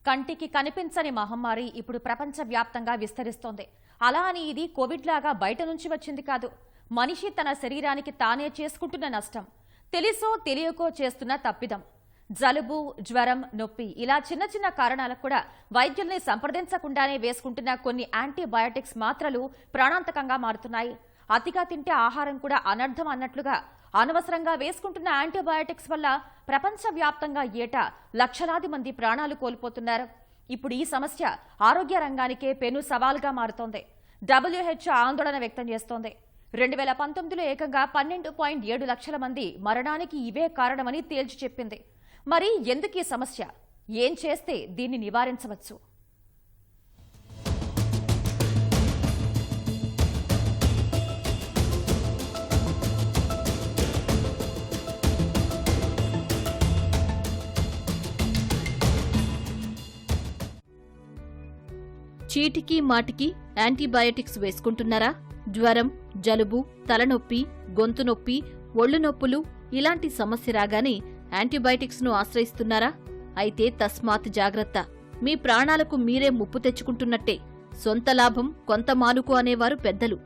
కంటికి కనిపించని మహమ్మారి ఇప్పుడు ప్రపంచవ్యాప్తంగా విస్తరిస్తోంది. అలా అని ఇది కోవిడ్ లాగా బయట నుంచి వచ్చింది కాదు. మనిషి తన శరీరానికి తానే చేసుకుంటున్న నష్టం, తెలుసో తెలియకో చేస్తున్న తప్పిదం. జలుబు, జ్వరం, నొప్పి ఇలా చిన్న చిన్న కారణాలకు కూడా వైద్యుల్ని సంప్రదించకుండానే వేసుకుంటున్న కొన్ని యాంటీబయాటిక్స్ మాత్రలు ప్రాణాంతకంగా మారుతున్నాయి. అతిగా తింటే ఆహారం కూడా అనర్థం అన్నట్లుగా అనవసరంగా వేసుకుంటున్న యాంటీబయాటిక్స్ వల్ల ప్రపంచవ్యాప్తంగా ఏటా లక్షలాది మంది ప్రాణాలు కోల్పోతున్నారు. ఇప్పుడు ఈ సమస్య ఆరోగ్య రంగానికే పెను సవాల్గా మారుతోంది. WHO ఆందోళన వ్యక్తం చేస్తోంది. 2019లో ఏకంగా 12.7 లక్షల మంది మరణానికి ఇవే కారణమని తేల్చి చెప్పింది. మరి ఎందుకు ఈ సమస్య? ఏం చేస్తే దీన్ని నివారించవచ్చు? చీటికి మాటికి యాంటీబయాటిక్స్ వేసుకుంటున్నారా? జ్వరం, జలుబు, తలనొప్పి, గొంతు నొప్పి, ఒళ్ళు నొప్పులు ఇలాంటి సమస్య రాగానే యాంటీబయాటిక్స్ ను ఆశ్రయిస్తున్నారా? అయితే తస్మాత్ జాగ్రత్త. మీ ప్రాణాలకు మీరే ముప్పు తెచ్చుకుంటున్నట్టే. సొంత లాభం కొంత మానుకు అనేవారు పెద్దలు.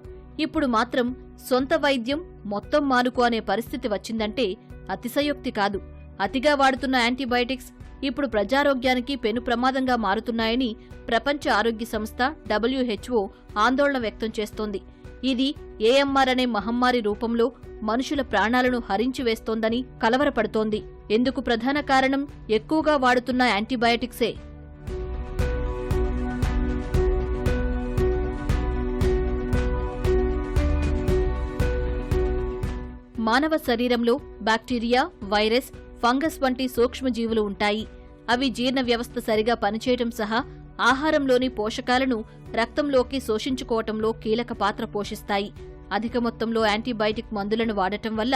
ఇప్పుడు మాత్రం సొంత వైద్యం మొత్తం మానుకు అనే పరిస్థితి వచ్చిందంటే అతిశయోక్తి కాదు. అతిగా వాడుతున్న యాంటీబయాటిక్స్ ఇప్పుడు ప్రజారోగ్యానికి పెను ప్రమాదంగా మారుతున్నాయని ప్రపంచ ఆరోగ్య సంస్థ WHO ఆందోళన వ్యక్తం చేస్తోంది. ఇది AMR అనే మహమ్మారి రూపంలో మనుషుల ప్రాణాలను హరించి వేస్తోందని కలవరపడుతోంది. ఎందుకు ప్రధాన కారణం ఎక్కువగా వాడుతున్న యాంటీబయాటిక్సే. మానవ శరీరంలో బ్యాక్టీరియా, వైరస్, ఫంగస్ వంటి సూక్ష్మజీవులు ఉంటాయి. అవి జీర్ణ వ్యవస్థ సరిగా పనిచేయటం సహా ఆహారంలోని పోషకాలను రక్తంలోకి శోషించుకోవటంలో కీలక పాత్ర పోషిస్తాయి. అధిక మొత్తంలో యాంటీబయాటిక్ మందులను వాడటం వల్ల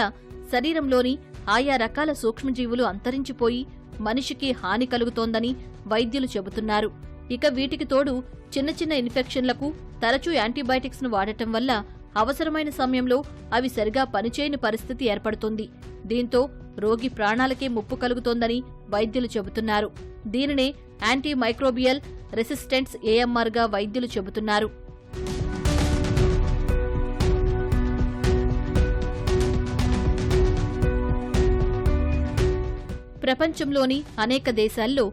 శరీరంలోని ఆయా రకాల సూక్ష్మజీవులు అంతరించిపోయి మనిషికి హాని కలుగుతోందని వైద్యులు చెబుతున్నారు. ఇక వీటికి తోడు చిన్న చిన్న ఇన్ఫెక్షన్లకు తరచూ యాంటీబయాటిక్స్ ను వాడటం వల్ల అవసరమైన సమయంలో అవి సరిగా పనిచేయని పరిస్థితి ఏర్పడుతుంది. దీంతో రోగి ప్రాణాలకే ముప్పు కలుగుతోందని వైద్యులు చెబుతున్నారు. దీనినే యాంటీ మైక్రోబియల్ రెసిస్టెన్స్ AMR గా వైద్యులు చెబుతున్నారు. ప్రపంచంలోని అనేక దేశాల్లో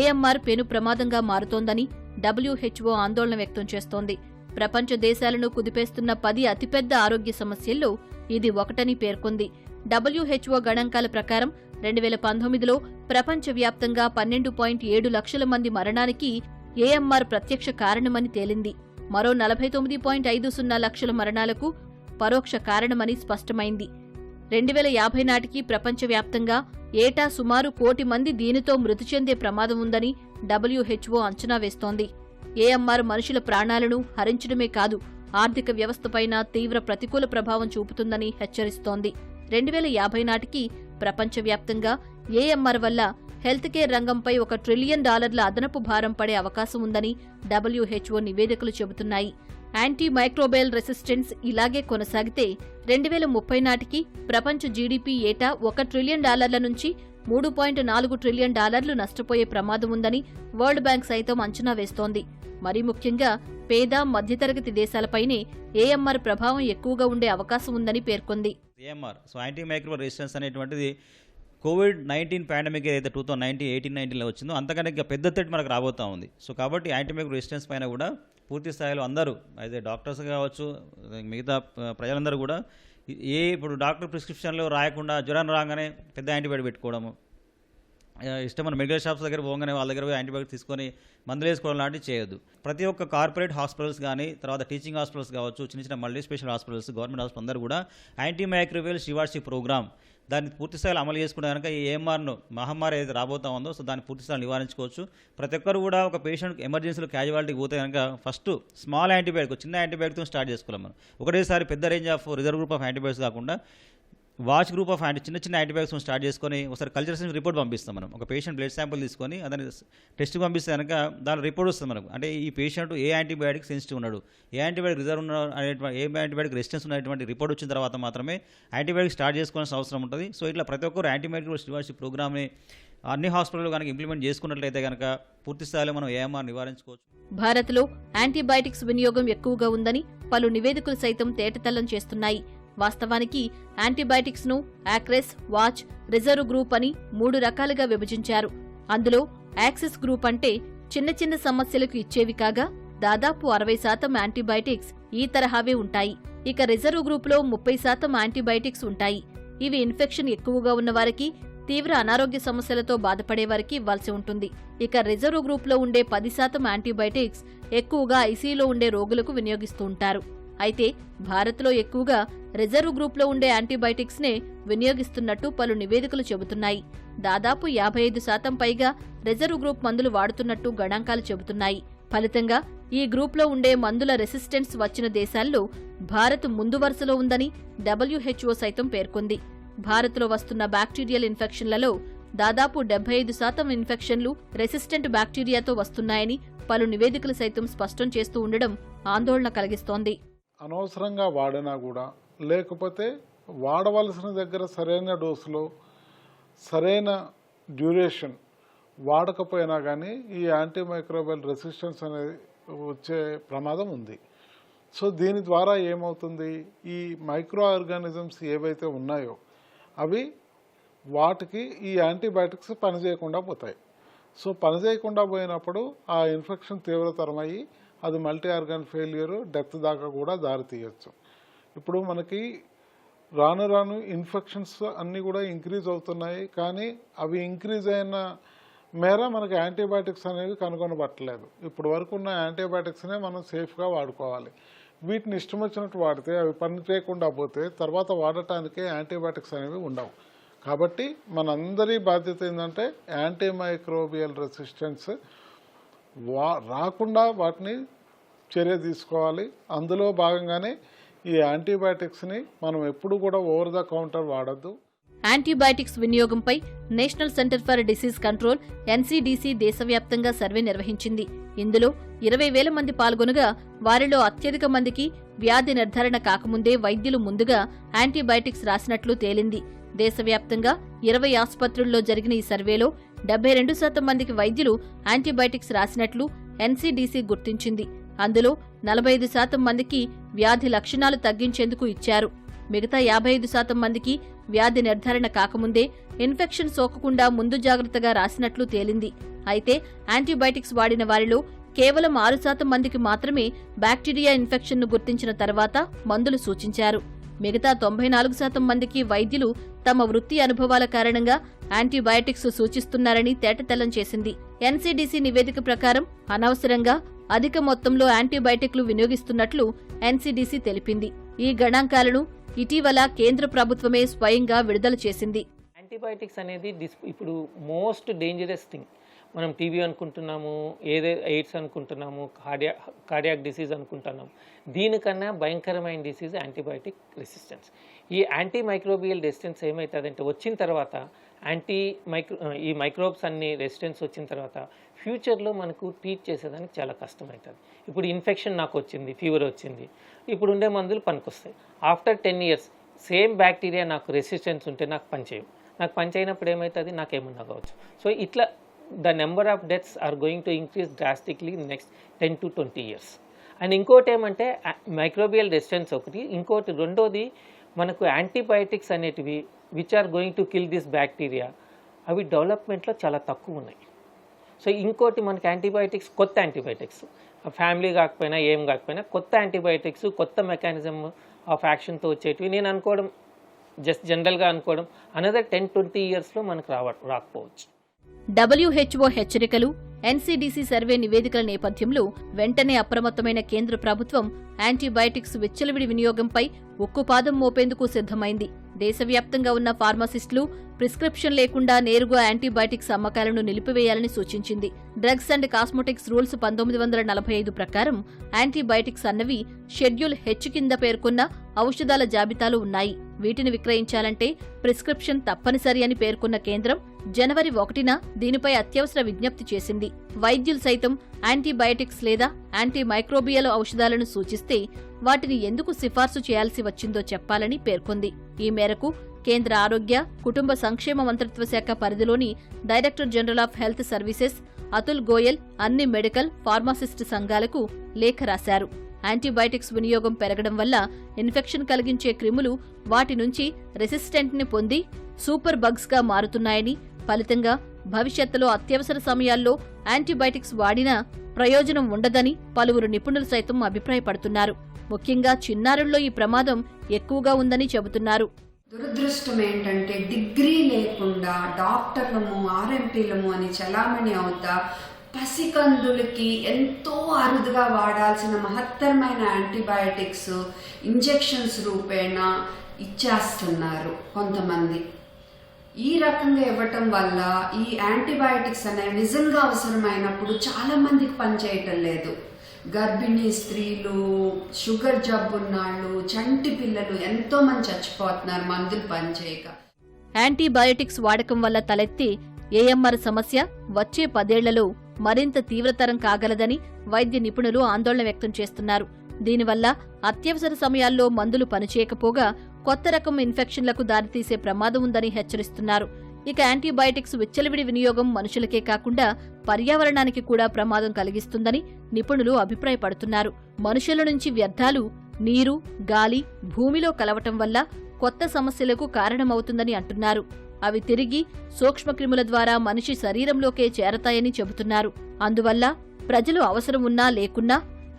AMR పెను ప్రమాదంగా మారుతోందని WHO ఆందోళన వ్యక్తం చేస్తోంది. ప్రపంచ దేశాలను కుదిపేస్తున్న 10 అతిపెద్ద ఆరోగ్య సమస్యల్లో ఇది ఒకటని పేర్కొంది. WHO గణాంకాల ప్రకారం 2019లో ప్రపంచవ్యాప్తంగా 12.7 లక్షల మంది మరణానికి AMR ప్రత్యక్ష కారణమని తేలింది. మరో 49.50 లక్షల మరణాలకు పరోక్ష కారణమని స్పష్టమైంది. 2050 నాటికి ప్రపంచవ్యాప్తంగా ఏటా సుమారు 1 కోటి మంది దీనితో మృతి చెందే ప్రమాదం ఉందని WHO అంచనా వేస్తోంది. AMR మనుషుల ప్రాణాలను హరించడమే కాదు, ఆర్థిక వ్యవస్థపైన తీవ్ర ప్రతికూల ప్రభావం చూపుతుందని హెచ్చరిస్తోంది. 2050 నాటికి ప్రపంచవ్యాప్తంగా AMR వల్ల హెల్త్ కేర్ రంగంపై $1 ట్రిలియన్ అదనపు భారం పడే అవకాశం ఉందని WHO నివేదికలు చెబుతున్నాయి. యాంటీ మైక్రోబియల్ రెసిస్టెన్స్ ఇలాగే కొనసాగితే 2030 నాటికి ప్రపంచ జీడీపీ ఏటా $1 ట్రిలియన్ నుంచి $3.4 ట్రిలియన్ నష్టపోయే ప్రమాదం ఉందని వరల్డ్ బ్యాంక్ సైతం అంచనా వేస్తోంది. మరీ ముఖ్యంగా పేద, మధ్యతరగతి దేశాలపైనే AMR ప్రభావం ఎక్కువగా ఉండే అవకాశం ఉందని పేర్కొంది. AMR యాంటీ మైక్రోబియల్ రెసిస్టెన్స్ అనేటువంటిది COVID-19 పాండమిక్ ఏదైతే 2018-19లో వచ్చిందో అంతకన్నా ఇంకా పెద్ద థ్రెట్ మనకు రాబోతా ఉంది. సో కాబట్టి యాంటీ మైక్రోబియల్ రెసిస్టెన్స్ పైన కూడా పూర్తి స్థాయిలో అందరూ అయితే డాక్టర్స్ కావచ్చు, మిగతా ప్రజలందరూ కూడా ఇప్పుడు డాక్టర్ ప్రిస్క్రిప్షన్లో రాయకుండా జ్వరం రాగానే పెద్ద యాంటీబయాటిక్ పెట్టుకోవడము, ఇష్టమైన మెడికల్ షాప్స్ దగ్గర పోగానే వాళ్ళ దగ్గర యాంటీబయాటిక్ తీసుకొని మందులు వేసుకోవడం లాంటివి చేయొద్దు. ప్రతి ఒక్క కార్పొరేట్ హాస్పిటల్స్ కానీ, తర్వాత టీచింగ్ హాస్పిటల్స్ కావచ్చు, చిన్న చిన్న multi special hospitals, government hospital అందరూ కూడా యాంటీ మైక్రోబియల్ స్టీవార్డ్షిప్ ప్రోగ్రామ్ దాన్ని పూర్తి స్థాయిలో అమలు చేసుకుంటే కనుక ఈ AMRను మహమ్మారి ఏదైతే రాబోతా ఉందో సో దాన్ని పూర్తి స్థాయిలో నివారించుకోవచ్చు. ప్రతి ఒక్కరు కూడా ఒక పేషెంట్ ఎమర్జెన్సీలో క్యాజువాలిటీకి పోతే కనుక ఫస్ట్ స్మాల్ యాంటీబయాటిక్, చిన్న యాంటీబయాటిక్తో స్టార్ట్ చేసుకోవాలి. మనం ఒకటేసారి పెద్ద range of reserve group of antibiotics కాకుండా వాచ్ గ్రూప్ ఆఫ్ చిన్న చిన్న యాంటీబయాటిక్స్ స్టార్ట్ చేసుకొని ఒకసారి కల్చరల్ రిపోర్ట్ పంపిస్తాం. మనం ఒక పేషెంట్ బ్లడ్ శాంపుల్ తీసుకొని అతని టెస్ట్కి పంపిస్తే కనుక దాని రిపోర్ట్ వస్తుంది మనకు. అంటే ఈ పేషెంట్ ఏ యాంటీబయాటిక్ సెన్సిటివ్ ఉన్నాడు, ఏ యాంటీబయాటిక్ రిజర్వ్ ఉన్నాడు అనేటువంటి, ఏ యాంటీబయాటిక్ రెసిస్టెన్స్ ఉన్నటువంటి రిపోర్ట్ వచ్చిన తర్వాత మాత్రమే యాంటీబయాటిక్ స్టార్ట్ చేసుకోవాల్సిన అవసరం ఉంటుంది. సో ఇట్లా ప్రతి ఒక్కరు యాంటీబయాటిక్ స్టీవార్డ్షిప్ ప్రోగ్రామ్ని అన్ని హాస్పిటల్ కనుక ఇంప్లిమెంట్ చేసుకున్నట్లయితే కనుక పూర్తి స్థాయిలో మనం ఏఎంఆర్ నివారించుకోవచ్చు. భారత్లో యాంటీబయాటిక్స్ వినియోగం ఎక్కువగా ఉందని పలు నివేదికలు సైతం తేటతెల్లం చేస్తున్నాయి. వాస్తవానికి యాంటీబయాటిక్స్ ను యాక్రెస్, వాచ్, రిజర్వ్ గ్రూప్ అని 3 రకాలుగా విభజించారు. అందులో యాక్సిస్ గ్రూప్ అంటే చిన్న చిన్న సమస్యలకు ఇచ్చేవి కాగా దాదాపు 60% యాంటీబయాటిక్స్ ఈ తరహావే ఉంటాయి. ఇక రిజర్వ్ గ్రూపులో 30% యాంటీబయాటిక్స్ ఉంటాయి. ఇవి ఇన్ఫెక్షన్ ఎక్కువగా ఉన్నవారికి, తీవ్ర అనారోగ్య సమస్యలతో బాధపడేవారికి ఇవ్వాల్సి ఉంటుంది. ఇక రిజర్వ్ గ్రూప్లో ఉండే 10% యాంటీబయాటిక్స్ ఎక్కువగా ఐసీయూలో ఉండే రోగులకు వినియోగిస్తూ ఉంటారు. అయితే భారత్లో ఎక్కువగా రిజర్వ్ గ్రూప్లో ఉండే యాంటీబయాటిక్స్ నే వినియోగిస్తున్నట్టు పలు నివేదికలు చెబుతున్నాయి. దాదాపు 55% పైగా రిజర్వ్ గ్రూప్ మందులు వాడుతున్నట్టు గణాంకాలు చెబుతున్నాయి. ఫలితంగా ఈ గ్రూప్లో ఉండే మందుల రెసిస్టెన్స్ వచ్చిన దేశాల్లో భారత్ ముందు వరుసలో ఉందని WHO సైతం పేర్కొంది. భారత్లో వస్తున్న బ్యాక్టీరియల్ ఇన్ఫెక్షన్లలో దాదాపు 75% ఇన్ఫెక్షన్లు రెసిస్టెంట్ బ్యాక్టీరియాతో వస్తున్నాయని పలు నివేదికలు సైతం స్పష్టం చేస్తూ ఉండడం ఆందోళన కలిగిస్తోంది. అనవసరంగా వాడినా కూడా, లేకపోతే వాడవలసిన దగ్గర సరైన డోసులో సరైన డ్యూరేషన్ వాడకపోయినా కానీ ఈ యాంటీమైక్రోబియల్ రెసిస్టెన్స్ అనేది వచ్చే ప్రమాదం ఉంది. సో దీని ద్వారా ఏమవుతుంది, ఈ మైక్రో ఆర్గానిజమ్స్ ఏవైతే ఉన్నాయో అవి వాటికి ఈ యాంటీబయాటిక్స్ పనిచేయకుండా పోతాయి. సో పనిచేయకుండా పోయినప్పుడు ఆ ఇన్ఫెక్షన్ తీవ్రతరమయ్యి అది మల్టీ ఆర్గాన్ ఫెయిల్యూర్, డెత్ దాకా కూడా దారితీయచ్చు. ఇప్పుడు మనకి రాను రాను ఇన్ఫెక్షన్స్ అన్నీ కూడా ఇంక్రీజ్ అవుతున్నాయి, కానీ అవి ఇంక్రీజ్ అయిన మేర మనకి యాంటీబయాటిక్స్ అనేవి కనుగొనబట్టలేదు. ఇప్పుడు వరకు ఉన్న యాంటీబయాటిక్స్నే మనం సేఫ్గా వాడుకోవాలి. వీటిని ఇష్టం వచ్చినట్టు వాడితే అవి పని చేయకుండా పోతే తర్వాత వాడటానికి యాంటీబయాటిక్స్ అనేవి ఉండవు. కాబట్టి మనందరి బాధ్యత ఏంటంటే యాంటీమైక్రోబియల్ రెసిస్టెన్స్ రాకుండా వాటిని చర్య తీసుకోవాలి. అందులో భాగంగానే ఈ యాంటీబయాటిక్స్ని మనం ఎప్పుడు కూడా ఓవర్ ద కౌంటర్ వాడద్దు. యాంటీబయాటిక్స్ వినియోగంపై national centre for disease control NCDC దేశవ్యాప్తంగా సర్వే నిర్వహించింది. ఇందులో 20,000 మంది పాల్గొనగా వారిలో అత్యధిక మందికి వ్యాధి నిర్ధారణ కాకముందే వైద్యులు ముందుగా యాంటీబయాటిక్స్ రాసినట్లు తేలింది. దేశవ్యాప్తంగా 20 ఆసుపత్రుల్లో జరిగిన ఈ సర్వేలో 72% మందికి వైద్యులు యాంటీబయాటిక్స్ రాసినట్లు NCDC గుర్తించింది. అందులో 45% మందికి వ్యాధి లక్షణాలు తగ్గించేందుకు ఇచ్చారు. మిగతా 55% మందికి వ్యాధి నిర్ధారణ కాకముందే ఇన్ఫెక్షన్ సోకకుండా ముందు జాగ్రత్తగా రాసినట్లు తేలింది. అయితే యాంటీబయాటిక్స్ వాడిన వారిలో కేవలం 6% మందికి మాత్రమే బ్యాక్టీరియా ఇన్ఫెక్షన్ను గుర్తించిన తర్వాత మందులు సూచించారు. మిగతా 94% మందికి వైద్యులు తమ వృత్తి అనుభవాల కారణంగా యాంటీబయాటిక్స్ సూచిస్తున్నారని తేటతెల్లం చేసింది. NCDC నివేదిక ప్రకారం అనవసరంగా అధిక మొత్తంలో యాంటీబయాటిక్లు వినియోగిస్తున్నట్లు NCDC తెలిపింది. ఈ గణాంకాలను ఇటీవల కేంద్ర ప్రభుత్వమే స్వయంగా విడుదల చేసింది. యాంటీబయాటిక్స్ అనేది ఇప్పుడు మోస్ట్ డేంజరస్ థింగ్. మనం టీబీ అనుకుంటున్నాము, ఎయిడ్స్ అనుకుంటున్నాము, కార్డియాక్ డిసీజ్ అనుకుంటున్నాము. దీనికన్నా భయంకరమైన డిసీజ్ యాంటీబయాటిక్ రెసిస్టెన్స్. ఈ యాంటీమైక్రోబియల్ రెసిస్టెన్స్ ఏమవుతుందంటే వచ్చిన తర్వాత ఈ మైక్రోబ్స్ అన్ని రెసిస్టెన్స్ వచ్చిన తర్వాత ఫ్యూచర్లో మనకు ట్రీట్ చేసేదానికి చాలా కష్టమవుతుంది. ఇప్పుడు ఇన్ఫెక్షన్ నాకు వచ్చింది, ఫీవర్ వచ్చింది, ఇప్పుడు ఉండే మందులు పనికొస్తాయి. ఆఫ్టర్ 10 years సేమ్ బ్యాక్టీరియా నాకు రెసిస్టెన్స్ ఉంటే నాకు పనిచేయవు. నాకు పనిచేయనప్పుడు ఏమవుతుంది, నాకేమన్నా కావచ్చు. సో ఇట్లా the number of deaths are going to increase drastically in the next 10 to 20 years. And ఇంకోటి ఏమంటే మైక్రోబియల్ రెసిస్టెన్స్ ఒకటి, ఇంకోటి రెండోది మనకు యాంటీబయాటిక్స్ అనేటివి which are going to kill this bacteria అవి డెవలప్మెంట్లో చాలా తక్కువ ఉన్నాయి. సో ఇంకోటి మనకి యాంటీబయాటిక్స్, కొత్త యాంటీబయాటిక్స్ ఫ్యామిలీ కాకపోయినా ఏం కాకపోయినా కొత్త యాంటీబయాటిక్స్ కొత్త మెకానిజం ఆఫ్ యాక్షన్తో వచ్చేటివి నేను అనుకోవడం, జస్ట్ జనరల్గా అనుకోవడం, అనదర్ 10-20 yearsలో మనకు రాకపోవచ్చు. WHO హెచ్చరికలు, NCDC సర్వే నివేదికల నేపథ్యంలో వెంటనే అప్రమత్తమైన కేంద్ర ప్రభుత్వం యాంటీబయాటిక్స్ విచ్చలవిడి వినియోగంపై ఉక్కుపాదం మోపేందుకు సిద్ధమైంది. దేశవ్యాప్తంగా ఉన్న ఫార్మసిస్టులు ప్రిస్క్రిప్షన్ లేకుండా నేరుగా యాంటీబయాటిక్స్ అమ్మకాలను నిలిపివేయాలని సూచించింది. డ్రగ్స్ అండ్ కాస్మెటిక్స్ రూల్స్ 1945 ప్రకారం యాంటీబయాటిక్స్ అన్నవి షెడ్యూల్ H కింద పేర్కొన్న ఔషధాల జాబితాలు ఉన్నాయి. వీటిని విక్రయించాలంటే ప్రిస్క్రిప్షన్ తప్పనిసరి అని పేర్కొన్న కేంద్రం జనవరి 1న దీనిపై అత్యవసర విజ్ఞప్తి చేసింది. వైద్యులు సైతం యాంటీబయాటిక్స్ లేదా యాంటీమైక్రోబియల్ ఔషధాలను సూచిస్తే వాటిని ఎందుకు సిఫార్సు చేయాల్సి వచ్చిందో చెప్పాలని పేర్కొంది. ఈ మేరకు కేంద్ర ఆరోగ్య కుటుంబ సంక్షేమ మంత్రిత్వ శాఖ పరిధిలోని director general of health services Atul Goyal అన్ని మెడికల్ ఫార్మాసిస్ట్ సంఘాలకు లేఖ రాశారు. యాంటీబయాటిక్స్ వినియోగం పెరగడం వల్ల ఇన్ఫెక్షన్ కలిగించే క్రిములు వాటి నుంచి రెసిస్టెంట్ ని పొంది సూపర్ బగ్స్ గా మారుతున్నాయని, ఫలితంగా భవిష్యత్తులో అత్యవసర సమయాల్లో యాంటీబయాటిక్స్ వాడినా ప్రయోజనం ఉండదని పలువురు నిపుణులు సైతం అభిప్రాయపడుతున్నారు. ముఖ్యంగా చిన్నారుల్లో ఈ ప్రమాదం ఎక్కువగా ఉందని చెబుతున్నారు. దురదృష్టం ఏంటంటే డిగ్రీ లేకుండా డాక్టర్లము ఆర్ఎంపీలము అని చలామణి అవుతా పసికందులకి ఎంతో అరుదుగా వాడాల్సిన మహత్తరమైన యాంటీబయాటిక్స్ ఇంజెక్షన్స్ రూపేణ ఇచ్చేస్తున్నారు కొంతమంది. ఈ రకంగా ఇవ్వటం వల్ల ఈ యాంటీబయాటిక్స్ అనేవి నిజంగా అవసరమైనప్పుడు చాలా మందికి పనిచేయటం లేదు. గర్భిణీ స్త్రీలు, షుగర్ జబ్బున్నాళ్ళు, చంటి పిల్లలు ఎంతో మంది చచ్చిపోతున్నారు మందులు పనిచేయక. యాంటీబయాటిక్స్ వాడకం వల్ల తలెత్తే ఏఎంఆర్ సమస్య వచ్చే 10 ఏళ్లలో మరింత తీవ్రతరం కాగలదని వైద్య నిపుణులు ఆందోళన వ్యక్తం చేస్తున్నారు. దీనివల్ల అత్యవసర సమయాల్లో మందులు పనిచేయకపోగా కొత్త రకం ఇన్ఫెక్షన్లకు దారితీసే ప్రమాదం ఉందని హెచ్చరిస్తున్నారు. ఇక యాంటీబయాటిక్స్ విచ్చలవిడి వినియోగం మనుషులకే కాకుండా పర్యావరణానికి కూడా ప్రమాదం కలిగిస్తుందని నిపుణులు అభిప్రాయపడుతున్నారు. మనుషుల నుంచి వ్యర్థాలు నీరు, గాలి, భూమిలో కలవటం వల్ల కొత్త సమస్యలకు కారణమవుతుందని అంటున్నారు. అవి తిరిగి సూక్ష్మక్రిముల ద్వారా మనిషి శరీరంలోకే చేరతాయని చెబుతున్నారు. అందువల్ల ప్రజలు అవసరం ఉన్నా లేకున్నా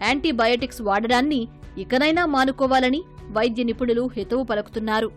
యాంటీబయాటిక్స్ వాడడాన్ని ఇకనైనా మానుకోవాలని వైద్య నిపుణులు హితవు పలుకుతున్నారు.